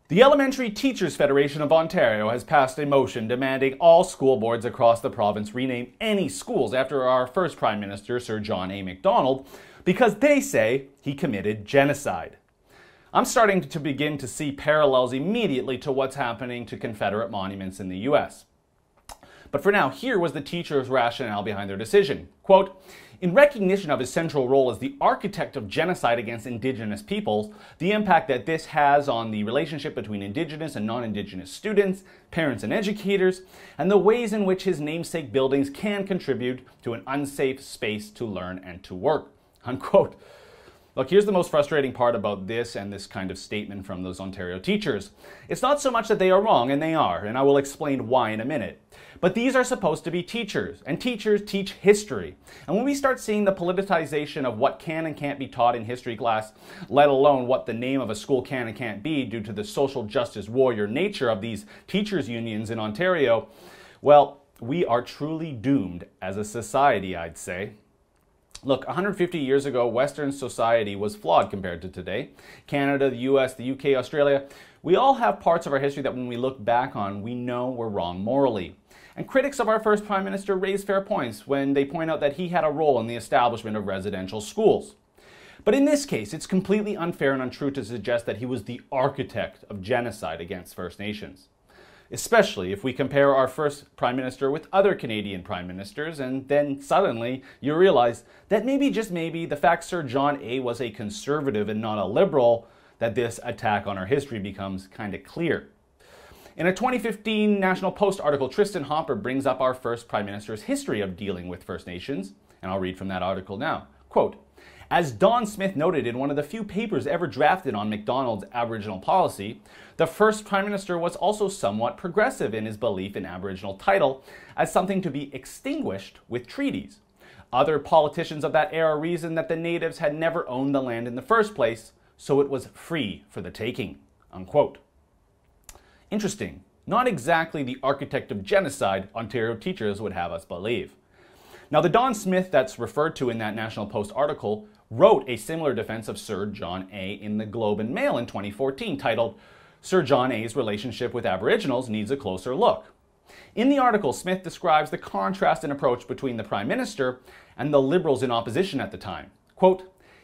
The Elementary Teachers Federation of Ontario has passed a motion demanding all school boards across the province rename any schools after our first Prime Minister, Sir John A. Macdonald, because they say he committed genocide. I'm starting to begin to see parallels immediately to what's happening to Confederate monuments in the US. But for now, here was the teachers' rationale behind their decision. Quote, "In recognition of his central role as the architect of genocide against Indigenous peoples, the impact that this has on the relationship between Indigenous and non-Indigenous students, parents and educators, and the ways in which his namesake buildings can contribute to an unsafe space to learn and to work." Unquote. Look, here's the most frustrating part about this and this kind of statement from those Ontario teachers. It's not so much that they are wrong, and they are, and I will explain why in a minute. But these are supposed to be teachers, and teachers teach history. And when we start seeing the politicization of what can and can't be taught in history class, let alone what the name of a school can and can't be due to the social justice warrior nature of these teachers' unions in Ontario, well, we are truly doomed as a society, I'd say. Look, 150 years ago, Western society was flawed compared to today. Canada, the US, the UK, Australia, we all have parts of our history that when we look back on, we know we're wrong morally. And critics of our first Prime Minister raise fair points when they point out that he had a role in the establishment of residential schools. But in this case, it's completely unfair and untrue to suggest that he was the architect of genocide against First Nations. Especially if we compare our first Prime Minister with other Canadian Prime Ministers, and then suddenly you realize that maybe, just maybe, the fact Sir John A. was a conservative and not a liberal, that this attack on our history becomes kind of clear. In a 2015 National Post article, Tristan Hopper brings up our first Prime Minister's history of dealing with First Nations, and I'll read from that article now. Quote, "As Don Smith noted in one of the few papers ever drafted on Macdonald's Aboriginal policy, the first Prime Minister was also somewhat progressive in his belief in Aboriginal title as something to be extinguished with treaties. Other politicians of that era reasoned that the natives had never owned the land in the first place, so it was free for the taking." Unquote. Interesting. Not exactly the architect of genocide Ontario teachers would have us believe. Now, the Don Smith that's referred to in that National Post article wrote a similar defense of Sir John A. in the Globe and Mail in 2014, titled, "Sir John A.'s Relationship with Aboriginals Needs a Closer Look." In the article, Smith describes the contrast in approach between the Prime Minister and the Liberals in opposition at the time. Quote,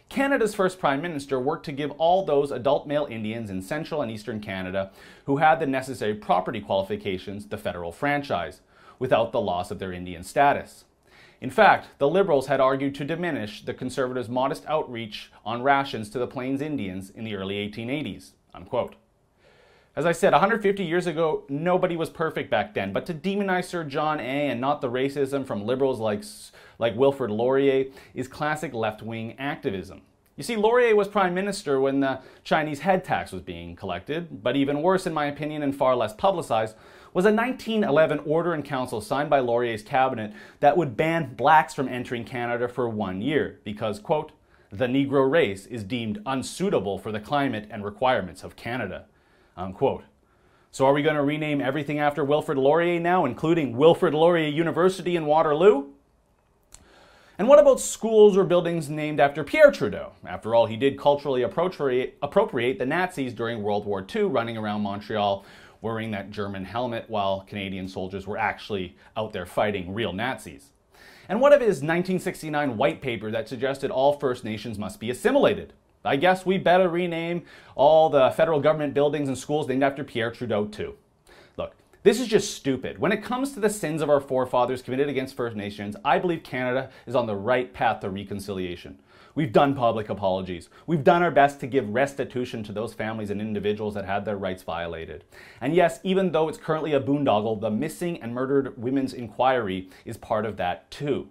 "Canada's first Prime Minister worked to give all those adult male Indians in central and eastern Canada who had the necessary property qualifications the federal franchise, without the loss of their Indian status. In fact, the Liberals had argued to diminish the Conservatives' modest outreach on rations to the Plains Indians in the early 1880s. Unquote. As I said, 150 years ago, nobody was perfect back then, but to demonize Sir John A. and not the racism from Liberals like Wilfrid Laurier is classic left-wing activism. You see, Laurier was Prime Minister when the Chinese head tax was being collected, but even worse, in my opinion, and far less publicized, was a 1911 order in council signed by Laurier's cabinet that would ban blacks from entering Canada for 1 year because, quote, "the Negro race is deemed unsuitable for the climate and requirements of Canada." Unquote. So are we going to rename everything after Wilfrid Laurier now, including Wilfrid Laurier University in Waterloo? And what about schools or buildings named after Pierre Trudeau? After all, he did culturally appropriate the Nazis during World War II, running around Montreal wearing that German helmet while Canadian soldiers were actually out there fighting real Nazis. And what of his 1969 white paper that suggested all First Nations must be assimilated? I guess we better rename all the federal government buildings and schools named after Pierre Trudeau too. Look, this is just stupid. When it comes to the sins of our forefathers committed against First Nations, I believe Canada is on the right path to reconciliation. We've done public apologies. We've done our best to give restitution to those families and individuals that had their rights violated. And yes, even though it's currently a boondoggle, the Missing and Murdered Women's Inquiry is part of that too.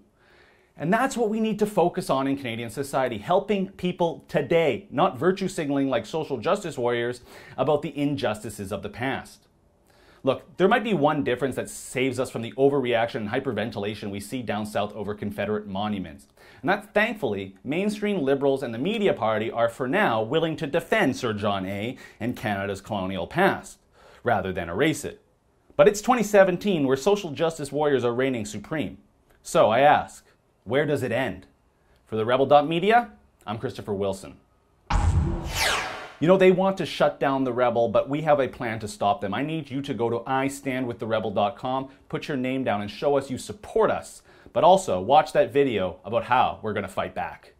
And that's what we need to focus on in Canadian society, helping people today, not virtue signaling like social justice warriors about the injustices of the past. Look, there might be one difference that saves us from the overreaction and hyperventilation we see down south over Confederate monuments. And that's, thankfully, mainstream Liberals and the media party are for now willing to defend Sir John A. and Canada's colonial past, rather than erase it. But it's 2017 where social justice warriors are reigning supreme. So I ask, where does it end? For the Rebel.media, I'm Christopher Wilson. You know, they want to shut down the Rebel, but we have a plan to stop them. I need you to go to istandwiththerebel.com, put your name down, and show us you support us. But also, watch that video about how we're going to fight back.